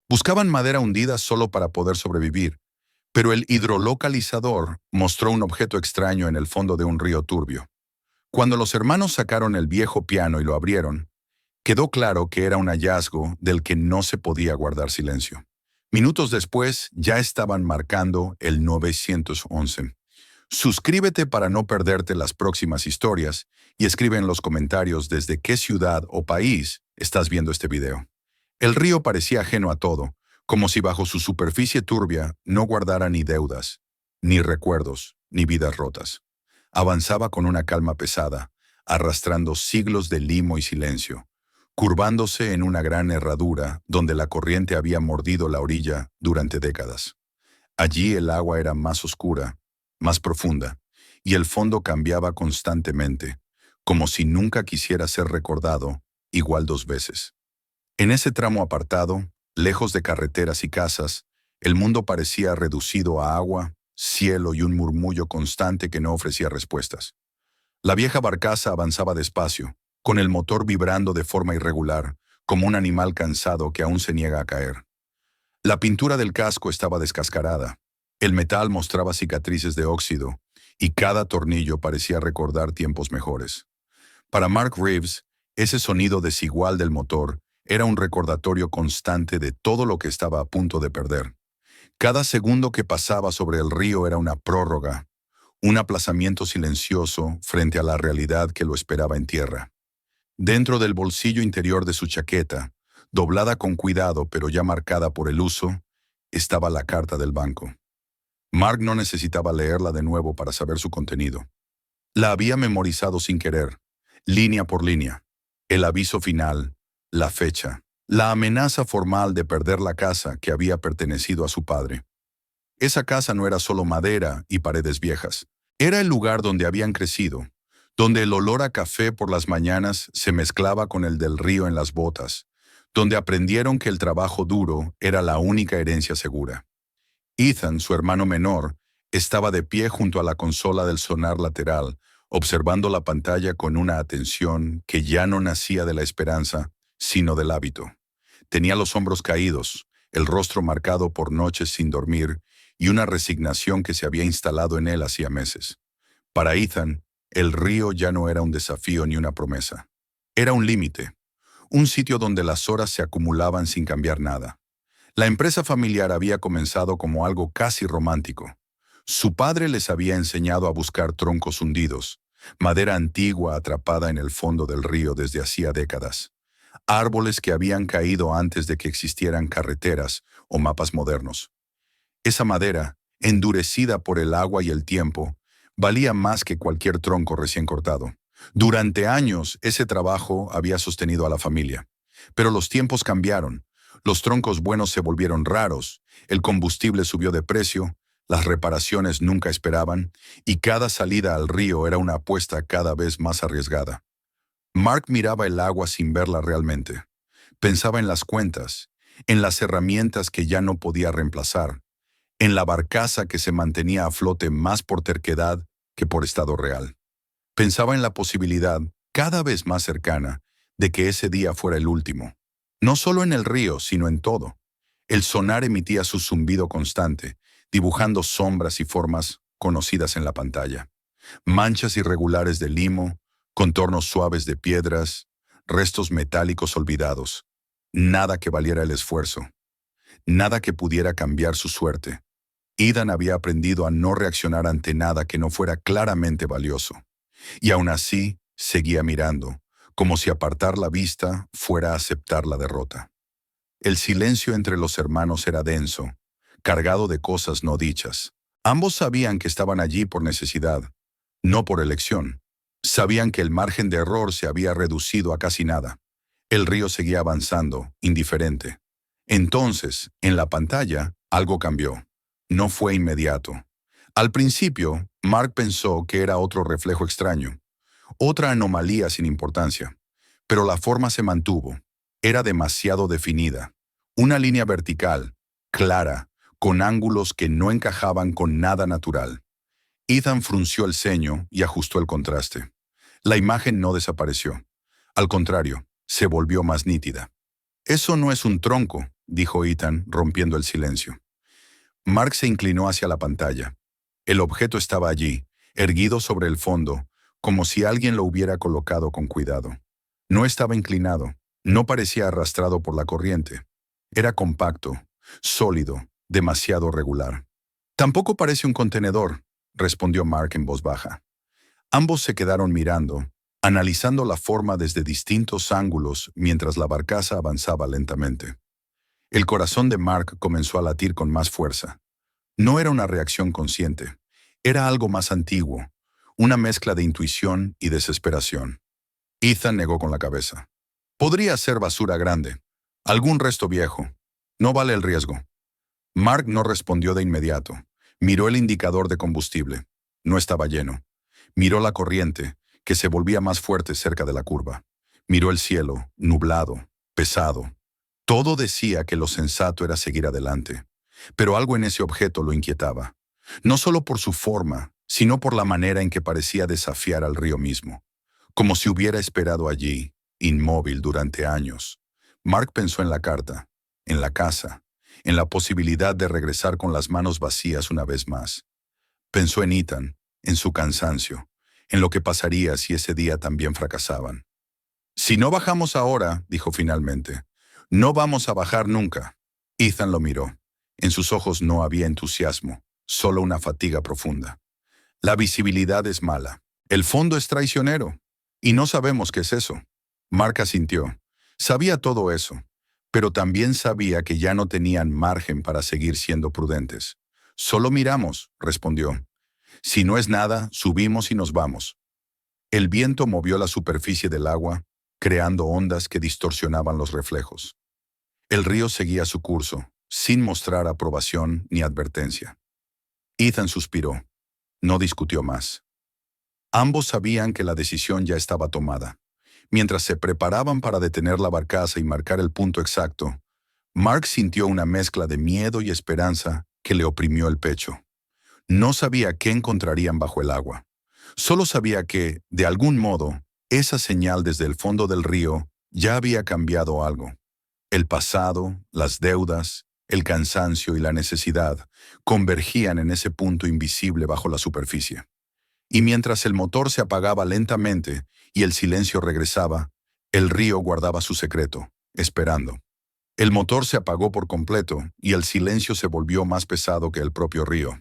Buscaban madera hundida solo para poder sobrevivir, pero el hidrolocalizador mostró un objeto extraño en el fondo de un río turbio. Cuando los hermanos sacaron el viejo piano y lo abrieron, quedó claro que era un hallazgo del que no se podía guardar silencio. Minutos después, ya estaban marcando el 911. Suscríbete para no perderte las próximas historias y escribe en los comentarios desde qué ciudad o país estás viendo este video. El río parecía ajeno a todo, como si bajo su superficie turbia no guardara ni deudas, ni recuerdos, ni vidas rotas. Avanzaba con una calma pesada, arrastrando siglos de limo y silencio, curvándose en una gran herradura donde la corriente había mordido la orilla durante décadas. Allí el agua era más oscura, más profunda, y el fondo cambiaba constantemente, como si nunca quisiera ser recordado, igual dos veces. En ese tramo apartado, lejos de carreteras y casas, el mundo parecía reducido a agua, cielo y un murmullo constante que no ofrecía respuestas. La vieja barcaza avanzaba despacio, con el motor vibrando de forma irregular, como un animal cansado que aún se niega a caer. La pintura del casco estaba descascarada, el metal mostraba cicatrices de óxido, y cada tornillo parecía recordar tiempos mejores. Para Mark Reeves, ese sonido desigual del motor era un recordatorio constante de todo lo que estaba a punto de perder. Cada segundo que pasaba sobre el río era una prórroga, un aplazamiento silencioso frente a la realidad que lo esperaba en tierra. Dentro del bolsillo interior de su chaqueta, doblada con cuidado pero ya marcada por el uso, estaba la carta del banco. Mark no necesitaba leerla de nuevo para saber su contenido. La había memorizado sin querer, línea por línea. El aviso final, la fecha, la amenaza formal de perder la casa que había pertenecido a su padre. Esa casa no era solo madera y paredes viejas. Era el lugar donde habían crecido, donde el olor a café por las mañanas se mezclaba con el del río en las botas, donde aprendieron que el trabajo duro era la única herencia segura. Ethan, su hermano menor, estaba de pie junto a la consola del sonar lateral, observando la pantalla con una atención que ya no nacía de la esperanza, sino del hábito. Tenía los hombros caídos, el rostro marcado por noches sin dormir y una resignación que se había instalado en él hacía meses. Para Ethan, el río ya no era un desafío ni una promesa. Era un límite, un sitio donde las horas se acumulaban sin cambiar nada. La empresa familiar había comenzado como algo casi romántico. Su padre les había enseñado a buscar troncos hundidos, madera antigua atrapada en el fondo del río desde hacía décadas, árboles que habían caído antes de que existieran carreteras o mapas modernos. Esa madera, endurecida por el agua y el tiempo, valía más que cualquier tronco recién cortado. Durante años, ese trabajo había sostenido a la familia. Pero los tiempos cambiaron. Los troncos buenos se volvieron raros, el combustible subió de precio, las reparaciones nunca esperaban, y cada salida al río era una apuesta cada vez más arriesgada. Mark miraba el agua sin verla realmente. Pensaba en las cuentas, en las herramientas que ya no podía reemplazar, en la barcaza que se mantenía a flote más por terquedad que por estado real. Pensaba en la posibilidad, cada vez más cercana, de que ese día fuera el último. No solo en el río, sino en todo. El sonar emitía su zumbido constante, dibujando sombras y formas conocidas en la pantalla. Manchas irregulares de limo, contornos suaves de piedras, restos metálicos olvidados. Nada que valiera el esfuerzo. Nada que pudiera cambiar su suerte. Ethan había aprendido a no reaccionar ante nada que no fuera claramente valioso. Y aún así, seguía mirando, como si apartar la vista fuera aceptar la derrota. El silencio entre los hermanos era denso, cargado de cosas no dichas. Ambos sabían que estaban allí por necesidad, no por elección. Sabían que el margen de error se había reducido a casi nada. El río seguía avanzando, indiferente. Entonces, en la pantalla, algo cambió. No fue inmediato. Al principio, Mark pensó que era otro reflejo extraño, otra anomalía sin importancia. Pero la forma se mantuvo. Era demasiado definida. Una línea vertical, clara, con ángulos que no encajaban con nada natural. Ethan frunció el ceño y ajustó el contraste. La imagen no desapareció. Al contrario, se volvió más nítida. «Eso no es un tronco», dijo Ethan, rompiendo el silencio. Mark se inclinó hacia la pantalla. El objeto estaba allí, erguido sobre el fondo, como si alguien lo hubiera colocado con cuidado. No estaba inclinado, no parecía arrastrado por la corriente. Era compacto, sólido, demasiado regular. Tampoco parece un contenedor, respondió Mark en voz baja. Ambos se quedaron mirando, analizando la forma desde distintos ángulos mientras la barcaza avanzaba lentamente. El corazón de Mark comenzó a latir con más fuerza. No era una reacción consciente, era algo más antiguo, una mezcla de intuición y desesperación. Ethan negó con la cabeza. Podría ser basura grande, algún resto viejo. No vale el riesgo. Mark no respondió de inmediato. Miró el indicador de combustible. No estaba lleno. Miró la corriente, que se volvía más fuerte cerca de la curva. Miró el cielo, nublado, pesado. Todo decía que lo sensato era seguir adelante. Pero algo en ese objeto lo inquietaba. No solo por su forma, sino por la manera en que parecía desafiar al río mismo. Como si hubiera esperado allí, inmóvil durante años. Mark pensó en la carta, en la casa, en la posibilidad de regresar con las manos vacías una vez más. Pensó en Ethan, en su cansancio, en lo que pasaría si ese día también fracasaban. Si no bajamos ahora, dijo finalmente, no vamos a bajar nunca. Ethan lo miró. En sus ojos no había entusiasmo, solo una fatiga profunda. La visibilidad es mala. El fondo es traicionero. Y no sabemos qué es eso. Mark asintió. Sabía todo eso, pero también sabía que ya no tenían margen para seguir siendo prudentes. Solo miramos, respondió. Si no es nada, subimos y nos vamos. El viento movió la superficie del agua, creando ondas que distorsionaban los reflejos. El río seguía su curso, sin mostrar aprobación ni advertencia. Ethan suspiró. No discutió más. Ambos sabían que la decisión ya estaba tomada. Mientras se preparaban para detener la barcaza y marcar el punto exacto, Mark sintió una mezcla de miedo y esperanza que le oprimió el pecho. No sabía qué encontrarían bajo el agua. Solo sabía que, de algún modo, esa señal desde el fondo del río ya había cambiado algo. El pasado, las deudas, el cansancio y la necesidad convergían en ese punto invisible bajo la superficie. Y mientras el motor se apagaba lentamente y el silencio regresaba, el río guardaba su secreto, esperando. El motor se apagó por completo y el silencio se volvió más pesado que el propio río.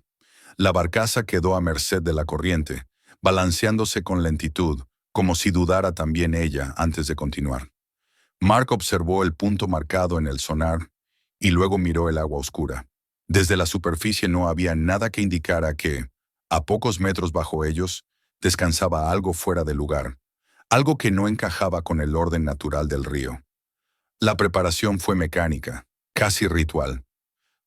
La barcaza quedó a merced de la corriente, balanceándose con lentitud, como si dudara también ella antes de continuar. Mark observó el punto marcado en el sonar y luego miró el agua oscura. Desde la superficie no había nada que indicara que, a pocos metros bajo ellos, descansaba algo fuera de lugar, algo que no encajaba con el orden natural del río. La preparación fue mecánica, casi ritual.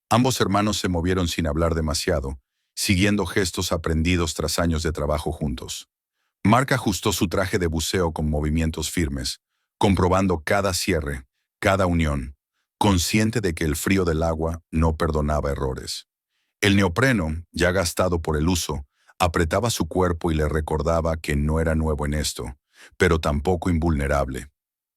Ambos hermanos se movieron sin hablar demasiado, siguiendo gestos aprendidos tras años de trabajo juntos. Mark ajustó su traje de buceo con movimientos firmes, comprobando cada cierre, cada unión, consciente de que el frío del agua no perdonaba errores. El neopreno, ya gastado por el uso, apretaba su cuerpo y le recordaba que no era nuevo en esto, pero tampoco invulnerable.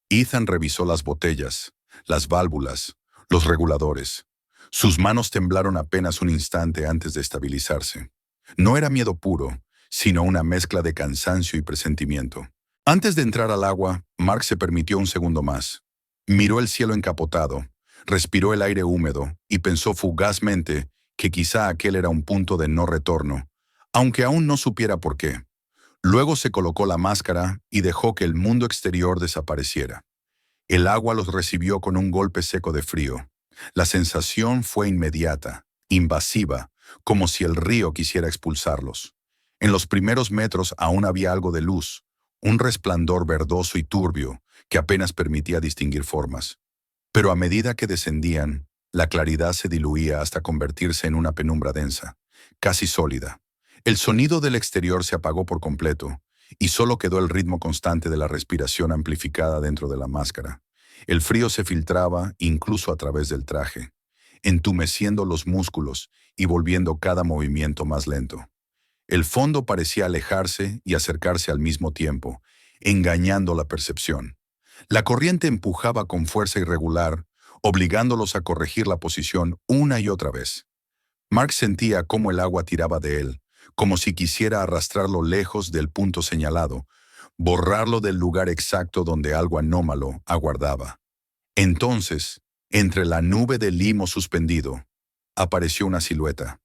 Ethan revisó las botellas, las válvulas, los reguladores. Sus manos temblaron apenas un instante antes de estabilizarse. No era miedo puro, sino una mezcla de cansancio y presentimiento. Antes de entrar al agua, Mark se permitió un segundo más. Miró el cielo encapotado, respiró el aire húmedo y pensó fugazmente que quizá aquel era un punto de no retorno, aunque aún no supiera por qué. Luego se colocó la máscara y dejó que el mundo exterior desapareciera. El agua los recibió con un golpe seco de frío. La sensación fue inmediata, invasiva, como si el río quisiera expulsarlos. En los primeros metros aún había algo de luz, un resplandor verdoso y turbio que apenas permitía distinguir formas. Pero a medida que descendían, la claridad se diluía hasta convertirse en una penumbra densa, casi sólida. El sonido del exterior se apagó por completo, y solo quedó el ritmo constante de la respiración amplificada dentro de la máscara. El frío se filtraba incluso a través del traje, entumeciendo los músculos y volviendo cada movimiento más lento. El fondo parecía alejarse y acercarse al mismo tiempo, engañando la percepción. La corriente empujaba con fuerza irregular, obligándolos a corregir la posición una y otra vez. Mark sentía cómo el agua tiraba de él, como si quisiera arrastrarlo lejos del punto señalado, borrarlo del lugar exacto donde algo anómalo aguardaba. Entonces, entre la nube de limo suspendido, apareció una silueta.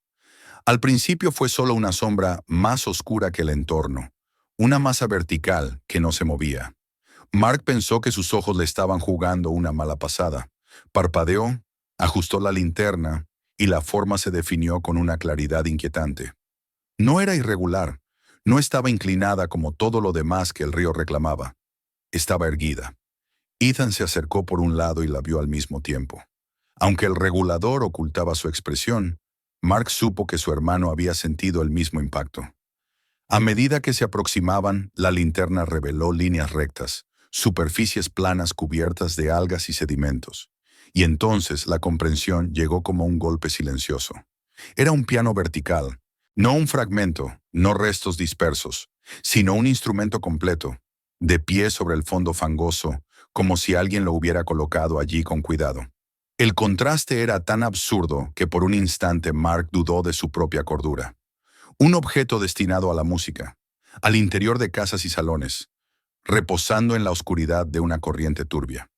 Al principio fue solo una sombra más oscura que el entorno, una masa vertical que no se movía. Mark pensó que sus ojos le estaban jugando una mala pasada. Parpadeó, ajustó la linterna y la forma se definió con una claridad inquietante. No era irregular, no estaba inclinada como todo lo demás que el río reclamaba. Estaba erguida. Ethan se acercó por un lado y la vio al mismo tiempo. Aunque el regulador ocultaba su expresión, Mark supo que su hermano había sentido el mismo impacto. A medida que se aproximaban, la linterna reveló líneas rectas, superficies planas cubiertas de algas y sedimentos. Y entonces la comprensión llegó como un golpe silencioso. Era un piano vertical, no un fragmento, no restos dispersos, sino un instrumento completo, de pie sobre el fondo fangoso, como si alguien lo hubiera colocado allí con cuidado. El contraste era tan absurdo que por un instante Mark dudó de su propia cordura. Un objeto destinado a la música, al interior de casas y salones, reposando en la oscuridad de una corriente turbia.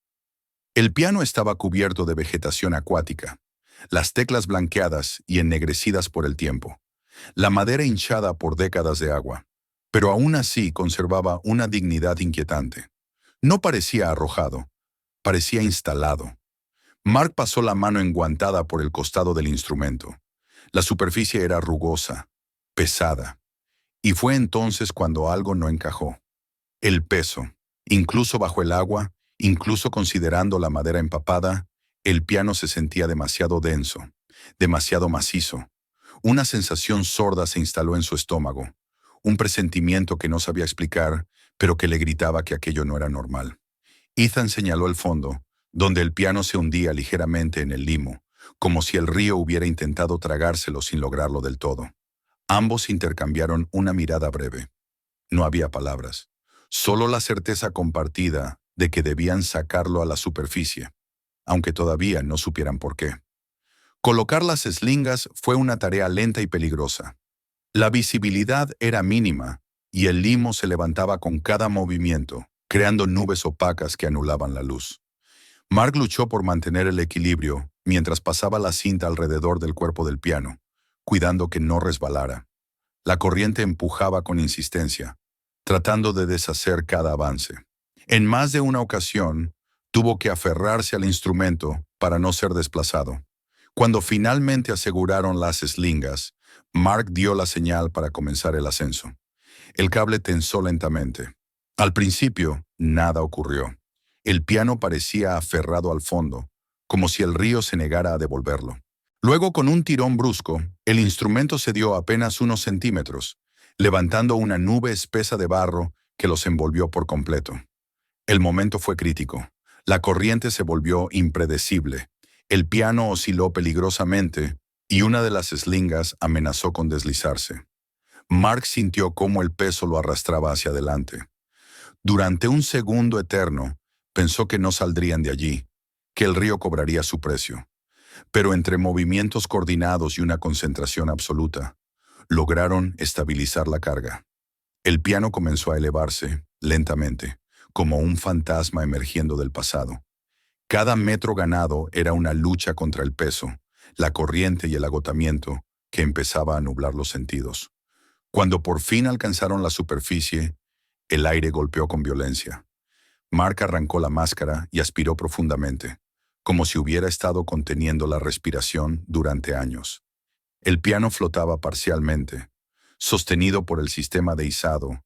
El piano estaba cubierto de vegetación acuática, las teclas blanqueadas y ennegrecidas por el tiempo, la madera hinchada por décadas de agua, pero aún así conservaba una dignidad inquietante. No parecía arrojado, parecía instalado. Mark pasó la mano enguantada por el costado del instrumento. La superficie era rugosa, pesada, y fue entonces cuando algo no encajó. El peso, incluso bajo el agua, incluso considerando la madera empapada, el piano se sentía demasiado denso, demasiado macizo. Una sensación sorda se instaló en su estómago, un presentimiento que no sabía explicar, pero que le gritaba que aquello no era normal. Ethan señaló el fondo, donde el piano se hundía ligeramente en el limo, como si el río hubiera intentado tragárselo sin lograrlo del todo. Ambos intercambiaron una mirada breve. No había palabras, solo la certeza compartida de que debían sacarlo a la superficie, aunque todavía no supieran por qué. Colocar las eslingas fue una tarea lenta y peligrosa. La visibilidad era mínima y el limo se levantaba con cada movimiento, creando nubes opacas que anulaban la luz. Mark luchó por mantener el equilibrio mientras pasaba la cinta alrededor del cuerpo del piano, cuidando que no resbalara. La corriente empujaba con insistencia, tratando de deshacer cada avance. En más de una ocasión, tuvo que aferrarse al instrumento para no ser desplazado. Cuando finalmente aseguraron las eslingas, Mark dio la señal para comenzar el ascenso. El cable tensó lentamente. Al principio, nada ocurrió. El piano parecía aferrado al fondo, como si el río se negara a devolverlo. Luego, con un tirón brusco, el instrumento cedió apenas unos centímetros, levantando una nube espesa de barro que los envolvió por completo. El momento fue crítico. La corriente se volvió impredecible. El piano osciló peligrosamente y una de las eslingas amenazó con deslizarse. Mark sintió cómo el peso lo arrastraba hacia adelante. Durante un segundo eterno, pensó que no saldrían de allí, que el río cobraría su precio. Pero entre movimientos coordinados y una concentración absoluta, lograron estabilizar la carga. El piano comenzó a elevarse, lentamente, como un fantasma emergiendo del pasado. Cada metro ganado era una lucha contra el peso, la corriente y el agotamiento que empezaba a nublar los sentidos. Cuando por fin alcanzaron la superficie, el aire golpeó con violencia. Mark arrancó la máscara y aspiró profundamente, como si hubiera estado conteniendo la respiración durante años. El piano flotaba parcialmente, sostenido por el sistema de izado,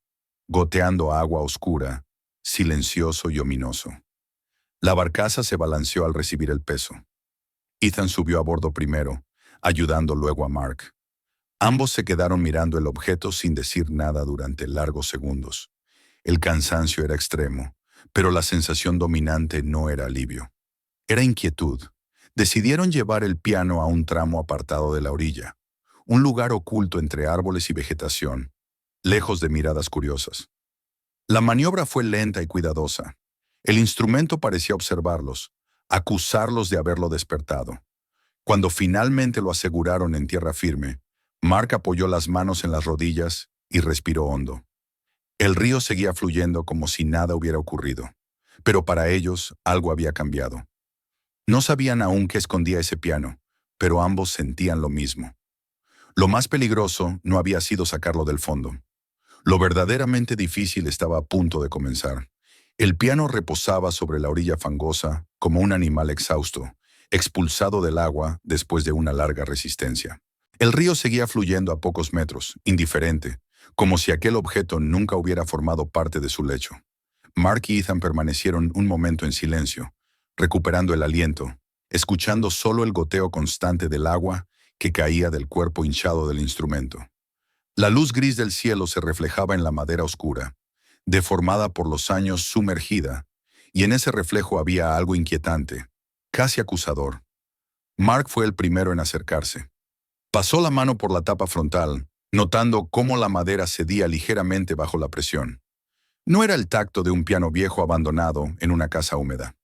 goteando agua oscura, silencioso y ominoso. La barcaza se balanceó al recibir el peso. Ethan subió a bordo primero, ayudando luego a Mark. Ambos se quedaron mirando el objeto sin decir nada durante largos segundos. El cansancio era extremo, pero la sensación dominante no era alivio. Era inquietud. Decidieron llevar el piano a un tramo apartado de la orilla, un lugar oculto entre árboles y vegetación, lejos de miradas curiosas. La maniobra fue lenta y cuidadosa. El instrumento parecía observarlos, acusarlos de haberlo despertado. Cuando finalmente lo aseguraron en tierra firme, Mark apoyó las manos en las rodillas y respiró hondo. El río seguía fluyendo como si nada hubiera ocurrido, pero para ellos algo había cambiado. No sabían aún qué escondía ese piano, pero ambos sentían lo mismo. Lo más peligroso no había sido sacarlo del fondo. Lo verdaderamente difícil estaba a punto de comenzar. El piano reposaba sobre la orilla fangosa como un animal exhausto, expulsado del agua después de una larga resistencia. El río seguía fluyendo a pocos metros, indiferente, como si aquel objeto nunca hubiera formado parte de su lecho. Mark y Ethan permanecieron un momento en silencio, recuperando el aliento, escuchando solo el goteo constante del agua que caía del cuerpo hinchado del instrumento. La luz gris del cielo se reflejaba en la madera oscura, deformada por los años sumergida, y en ese reflejo había algo inquietante, casi acusador. Mark fue el primero en acercarse. Pasó la mano por la tapa frontal, notando cómo la madera cedía ligeramente bajo la presión. No era el tacto de un piano viejo abandonado en una casa húmeda.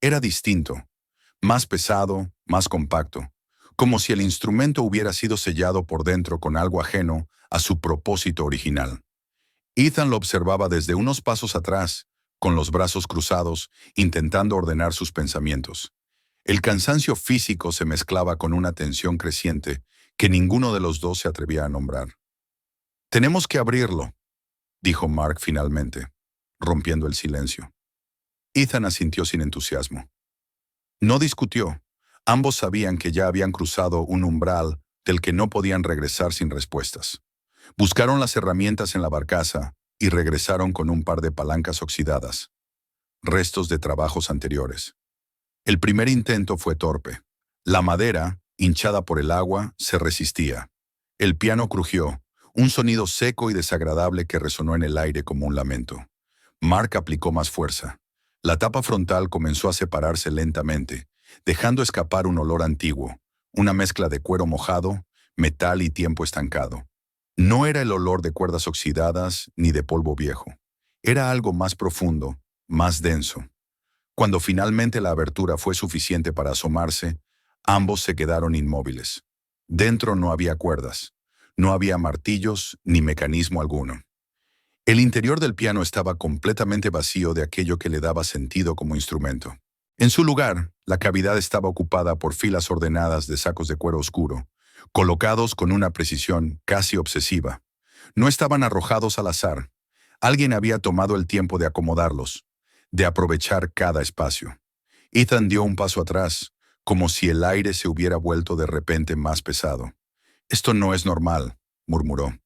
Era distinto, más pesado, más compacto, como si el instrumento hubiera sido sellado por dentro con algo ajeno a su propósito original. Ethan lo observaba desde unos pasos atrás, con los brazos cruzados, intentando ordenar sus pensamientos. El cansancio físico se mezclaba con una tensión creciente que ninguno de los dos se atrevía a nombrar. «Tenemos que abrirlo», dijo Mark finalmente, rompiendo el silencio. Ethan asintió sin entusiasmo. No discutió. Ambos sabían que ya habían cruzado un umbral del que no podían regresar sin respuestas. Buscaron las herramientas en la barcaza y regresaron con un par de palancas oxidadas, restos de trabajos anteriores. El primer intento fue torpe. La madera, hinchada por el agua, se resistía. El piano crujió, un sonido seco y desagradable que resonó en el aire como un lamento. Mark aplicó más fuerza. La tapa frontal comenzó a separarse lentamente, dejando escapar un olor antiguo, una mezcla de cuero mojado, metal y tiempo estancado. No era el olor de cuerdas oxidadas ni de polvo viejo. Era algo más profundo, más denso. Cuando finalmente la abertura fue suficiente para asomarse, ambos se quedaron inmóviles. Dentro no había cuerdas, no había martillos ni mecanismo alguno. El interior del piano estaba completamente vacío de aquello que le daba sentido como instrumento. En su lugar, la cavidad estaba ocupada por filas ordenadas de sacos de cuero oscuro, colocados con una precisión casi obsesiva. No estaban arrojados al azar. Alguien había tomado el tiempo de acomodarlos, de aprovechar cada espacio. Ethan dio un paso atrás, como si el aire se hubiera vuelto de repente más pesado. «Esto no es normal», murmuró.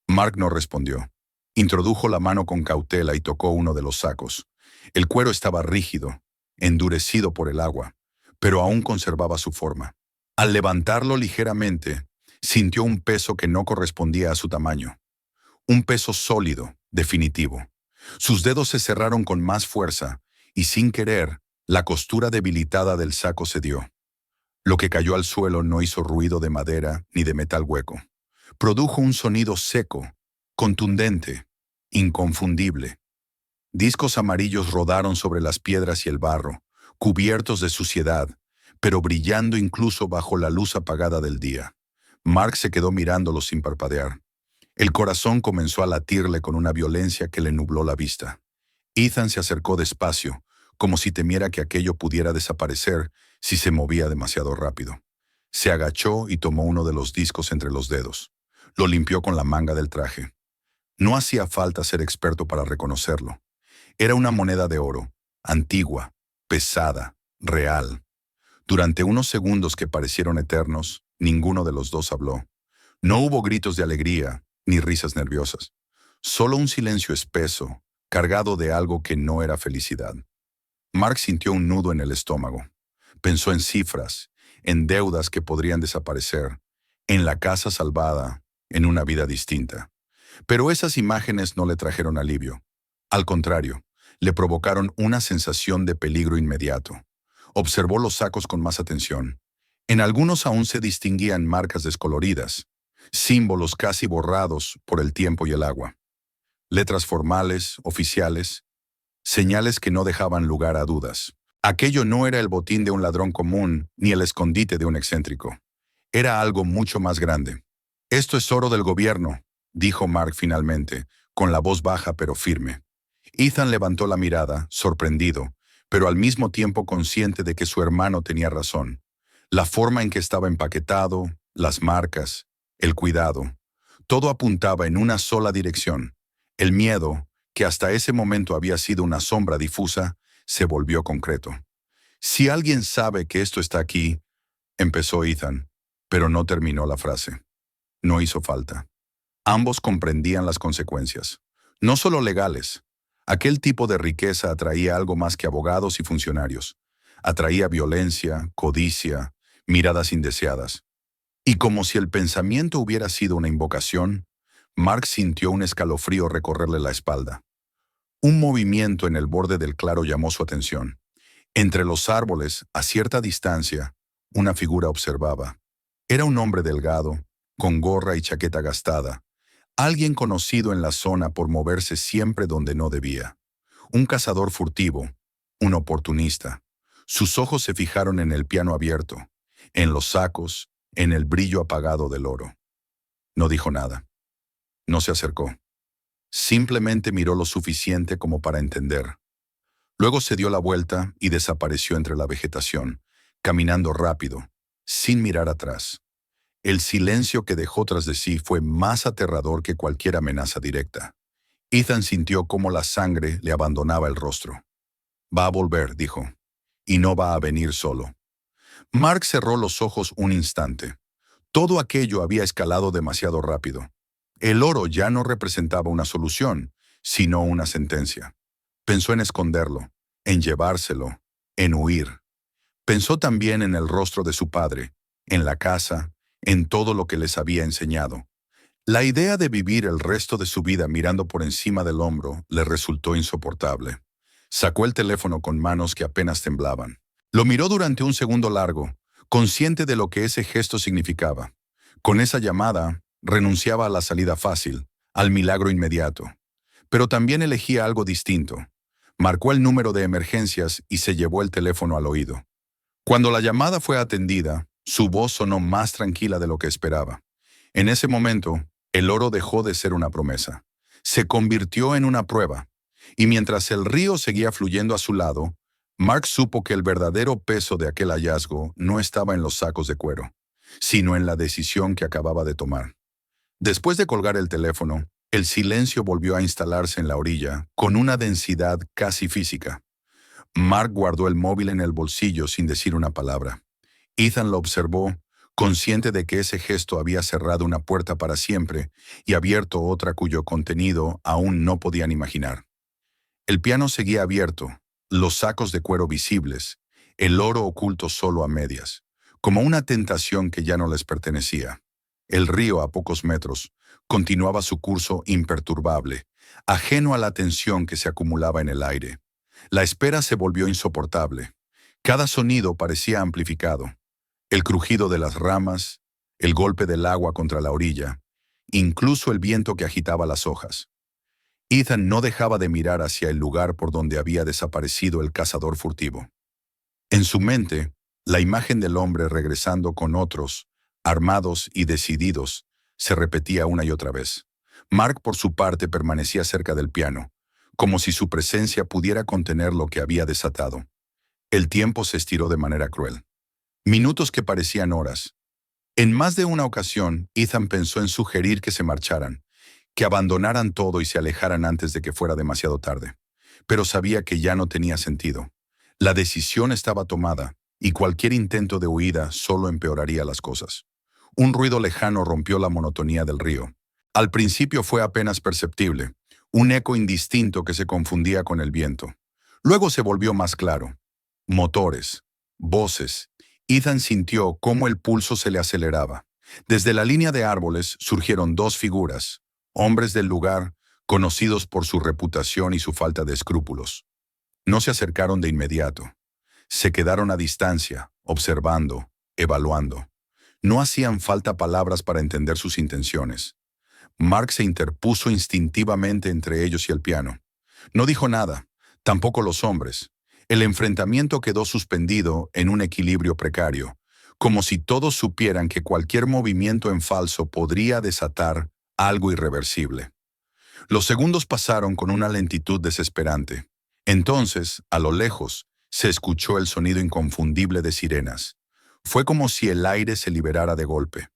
Mark no respondió. Introdujo la mano con cautela y tocó uno de los sacos. El cuero estaba rígido, endurecido por el agua, pero aún conservaba su forma. Al levantarlo ligeramente, sintió un peso que no correspondía a su tamaño. Un peso sólido, definitivo. Sus dedos se cerraron con más fuerza y, sin querer, la costura debilitada del saco cedió. Lo que cayó al suelo no hizo ruido de madera ni de metal hueco. Produjo un sonido seco, contundente, inconfundible. Discos amarillos rodaron sobre las piedras y el barro, cubiertos de suciedad, pero brillando incluso bajo la luz apagada del día. Mark se quedó mirándolos sin parpadear. El corazón comenzó a latirle con una violencia que le nubló la vista. Ethan se acercó despacio, como si temiera que aquello pudiera desaparecer si se movía demasiado rápido. Se agachó y tomó uno de los discos entre los dedos. Lo limpió con la manga del traje. No hacía falta ser experto para reconocerlo. Era una moneda de oro, antigua, pesada, real. Durante unos segundos que parecieron eternos, ninguno de los dos habló. No hubo gritos de alegría, ni risas nerviosas. Solo un silencio espeso, cargado de algo que no era felicidad. Mark sintió un nudo en el estómago. Pensó en cifras, en deudas que podrían desaparecer, en la casa salvada, en una vida distinta. Pero esas imágenes no le trajeron alivio. Al contrario, le provocaron una sensación de peligro inmediato. Observó los sacos con más atención. En algunos aún se distinguían marcas descoloridas, símbolos casi borrados por el tiempo y el agua. Letras formales, oficiales, señales que no dejaban lugar a dudas. Aquello no era el botín de un ladrón común ni el escondite de un excéntrico. Era algo mucho más grande. «Esto es oro del gobierno», dijo Mark finalmente, con la voz baja pero firme. Ethan levantó la mirada, sorprendido, pero al mismo tiempo consciente de que su hermano tenía razón. La forma en que estaba empaquetado, las marcas, el cuidado, todo apuntaba en una sola dirección. El miedo, que hasta ese momento había sido una sombra difusa, se volvió concreto. «Si alguien sabe que esto está aquí», empezó Ethan, pero no terminó la frase. No hizo falta. Ambos comprendían las consecuencias, no solo legales. Aquel tipo de riqueza atraía algo más que abogados y funcionarios. Atraía violencia, codicia, miradas indeseadas. Y como si el pensamiento hubiera sido una invocación, Mark sintió un escalofrío recorrerle la espalda. Un movimiento en el borde del claro llamó su atención. Entre los árboles, a cierta distancia, una figura observaba. Era un hombre delgado, con gorra y chaqueta gastada. Alguien conocido en la zona por moverse siempre donde no debía. Un cazador furtivo, un oportunista. Sus ojos se fijaron en el piano abierto, en los sacos, en el brillo apagado del oro. No dijo nada. No se acercó. Simplemente miró lo suficiente como para entender. Luego se dio la vuelta y desapareció entre la vegetación, caminando rápido, sin mirar atrás. El silencio que dejó tras de sí fue más aterrador que cualquier amenaza directa. Ethan sintió cómo la sangre le abandonaba el rostro. «Va a volver», dijo, «y no va a venir solo». Mark cerró los ojos un instante. Todo aquello había escalado demasiado rápido. El oro ya no representaba una solución, sino una sentencia. Pensó en esconderlo, en llevárselo, en huir. Pensó también en el rostro de su padre, en la casa, en todo lo que les había enseñado. La idea de vivir el resto de su vida mirando por encima del hombro le resultó insoportable. Sacó el teléfono con manos que apenas temblaban. Lo miró durante un segundo largo, consciente de lo que ese gesto significaba. Con esa llamada, renunciaba a la salida fácil, al milagro inmediato. Pero también elegía algo distinto. Marcó el número de emergencias y se llevó el teléfono al oído. Cuando la llamada fue atendida, su voz sonó más tranquila de lo que esperaba. En ese momento, el oro dejó de ser una promesa. Se convirtió en una prueba. Y mientras el río seguía fluyendo a su lado, Mark supo que el verdadero peso de aquel hallazgo no estaba en los sacos de cuero, sino en la decisión que acababa de tomar. Después de colgar el teléfono, el silencio volvió a instalarse en la orilla, con una densidad casi física. Mark guardó el móvil en el bolsillo sin decir una palabra. Ethan lo observó, consciente de que ese gesto había cerrado una puerta para siempre y abierto otra cuyo contenido aún no podían imaginar. El piano seguía abierto, los sacos de cuero visibles, el oro oculto solo a medias, como una tentación que ya no les pertenecía. El río, a pocos metros, continuaba su curso imperturbable, ajeno a la tensión que se acumulaba en el aire. La espera se volvió insoportable. Cada sonido parecía amplificado. El crujido de las ramas, el golpe del agua contra la orilla, incluso el viento que agitaba las hojas. Ethan no dejaba de mirar hacia el lugar por donde había desaparecido el cazador furtivo. En su mente, la imagen del hombre regresando con otros, armados y decididos, se repetía una y otra vez. Mark, por su parte, permanecía cerca del piano, como si su presencia pudiera contener lo que había desatado. El tiempo se estiró de manera cruel. Minutos que parecían horas. En más de una ocasión, Ethan pensó en sugerir que se marcharan, que abandonaran todo y se alejaran antes de que fuera demasiado tarde. Pero sabía que ya no tenía sentido. La decisión estaba tomada, y cualquier intento de huida solo empeoraría las cosas. Un ruido lejano rompió la monotonía del río. Al principio fue apenas perceptible, un eco indistinto que se confundía con el viento. Luego se volvió más claro. Motores, voces. Ethan sintió cómo el pulso se le aceleraba. Desde la línea de árboles surgieron dos figuras, hombres del lugar, conocidos por su reputación y su falta de escrúpulos. No se acercaron de inmediato. Se quedaron a distancia, observando, evaluando. No hacían falta palabras para entender sus intenciones. Mark se interpuso instintivamente entre ellos y el piano. No dijo nada, tampoco los hombres. El enfrentamiento quedó suspendido en un equilibrio precario, como si todos supieran que cualquier movimiento en falso podría desatar algo irreversible. Los segundos pasaron con una lentitud desesperante. Entonces, a lo lejos, se escuchó el sonido inconfundible de sirenas. Fue como si el aire se liberara de golpe.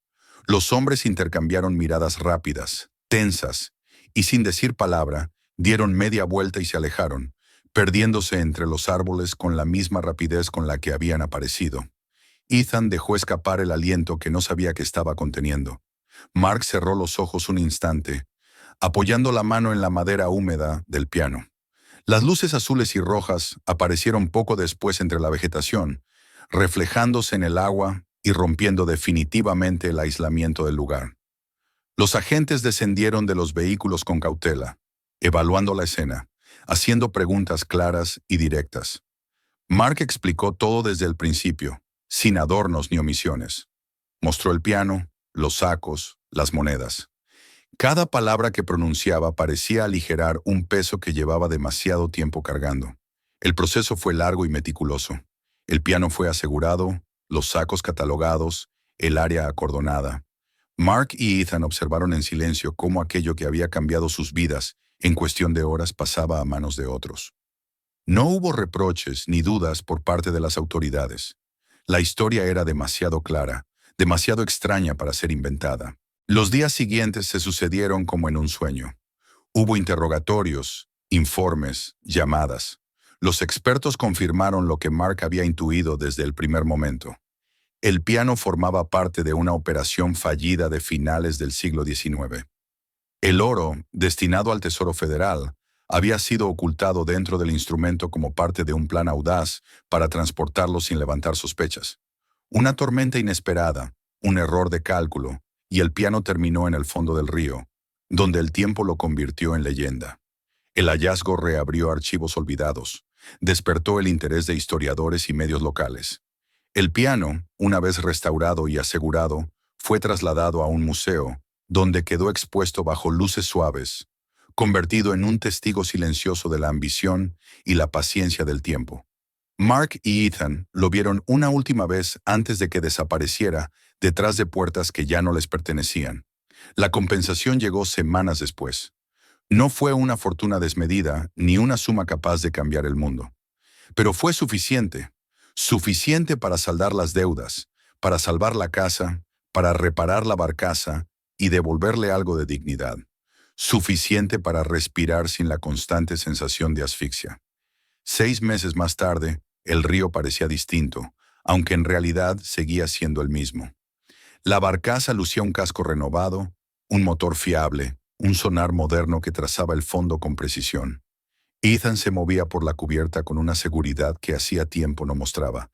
Los hombres intercambiaron miradas rápidas, tensas, y sin decir palabra, dieron media vuelta y se alejaron, perdiéndose entre los árboles con la misma rapidez con la que habían aparecido. Ethan dejó escapar el aliento que no sabía que estaba conteniendo. Mark cerró los ojos un instante, apoyando la mano en la madera húmeda del piano. Las luces azules y rojas aparecieron poco después entre la vegetación, reflejándose en el agua y rompiendo definitivamente el aislamiento del lugar. Los agentes descendieron de los vehículos con cautela, evaluando la escena, haciendo preguntas claras y directas. Mark explicó todo desde el principio, sin adornos ni omisiones. Mostró el piano, los sacos, las monedas. Cada palabra que pronunciaba parecía aligerar un peso que llevaba demasiado tiempo cargando. El proceso fue largo y meticuloso. El piano fue asegurado, los sacos catalogados, el área acordonada. Mark y Ethan observaron en silencio cómo aquello que había cambiado sus vidas en cuestión de horas pasaba a manos de otros. No hubo reproches ni dudas por parte de las autoridades. La historia era demasiado clara, demasiado extraña para ser inventada. Los días siguientes se sucedieron como en un sueño. Hubo interrogatorios, informes, llamadas. Los expertos confirmaron lo que Mark había intuido desde el primer momento. El piano formaba parte de una operación fallida de finales del siglo XIX. El oro, destinado al Tesoro Federal, había sido ocultado dentro del instrumento como parte de un plan audaz para transportarlo sin levantar sospechas. Una tormenta inesperada, un error de cálculo, y el piano terminó en el fondo del río, donde el tiempo lo convirtió en leyenda. El hallazgo reabrió archivos olvidados, despertó el interés de historiadores y medios locales. El piano, una vez restaurado y asegurado, fue trasladado a un museo, donde quedó expuesto bajo luces suaves, convertido en un testigo silencioso de la ambición y la paciencia del tiempo. Mark y Ethan lo vieron una última vez antes de que desapareciera detrás de puertas que ya no les pertenecían. La compensación llegó semanas después. No fue una fortuna desmedida ni una suma capaz de cambiar el mundo. Pero fue suficiente para saldar las deudas, para salvar la casa, para reparar la barcaza y devolverle algo de dignidad. Suficiente para respirar sin la constante sensación de asfixia. 6 meses más tarde, el río parecía distinto, aunque en realidad seguía siendo el mismo. La barcaza lucía un casco renovado, un motor fiable, un sonar moderno que trazaba el fondo con precisión. Ethan se movía por la cubierta con una seguridad que hacía tiempo no mostraba,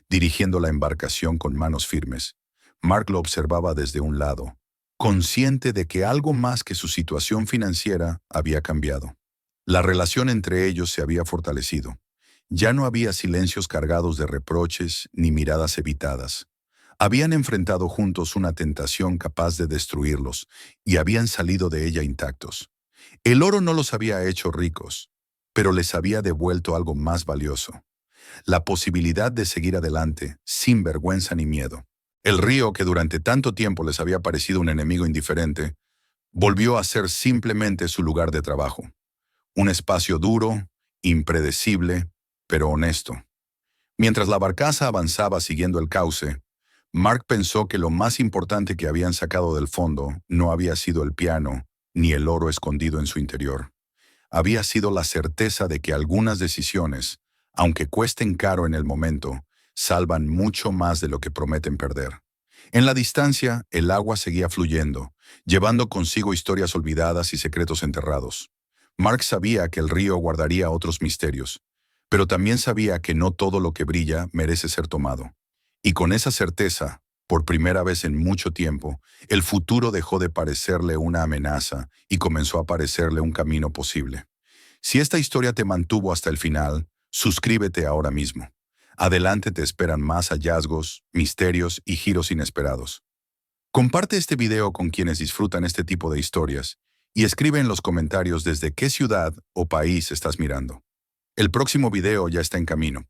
dirigiendo la embarcación con manos firmes. Mark lo observaba desde un lado, consciente de que algo más que su situación financiera había cambiado. La relación entre ellos se había fortalecido. Ya no había silencios cargados de reproches ni miradas evitadas. Habían enfrentado juntos una tentación capaz de destruirlos y habían salido de ella intactos. El oro no los había hecho ricos, pero les había devuelto algo más valioso: la posibilidad de seguir adelante sin vergüenza ni miedo. El río, que durante tanto tiempo les había parecido un enemigo indiferente, volvió a ser simplemente su lugar de trabajo. Un espacio duro, impredecible, pero honesto. Mientras la barcaza avanzaba siguiendo el cauce, Mark pensó que lo más importante que habían sacado del fondo no había sido el piano ni el oro escondido en su interior. Había sido la certeza de que algunas decisiones, aunque cuesten caro en el momento, salvan mucho más de lo que prometen perder. En la distancia, el agua seguía fluyendo, llevando consigo historias olvidadas y secretos enterrados. Mark sabía que el río guardaría otros misterios, pero también sabía que no todo lo que brilla merece ser tomado. Y con esa certeza, por primera vez en mucho tiempo, el futuro dejó de parecerle una amenaza y comenzó a parecerle un camino posible. Si esta historia te mantuvo hasta el final, suscríbete ahora mismo. Adelante te esperan más hallazgos, misterios y giros inesperados. Comparte este video con quienes disfrutan este tipo de historias y escribe en los comentarios desde qué ciudad o país estás mirando. El próximo video ya está en camino.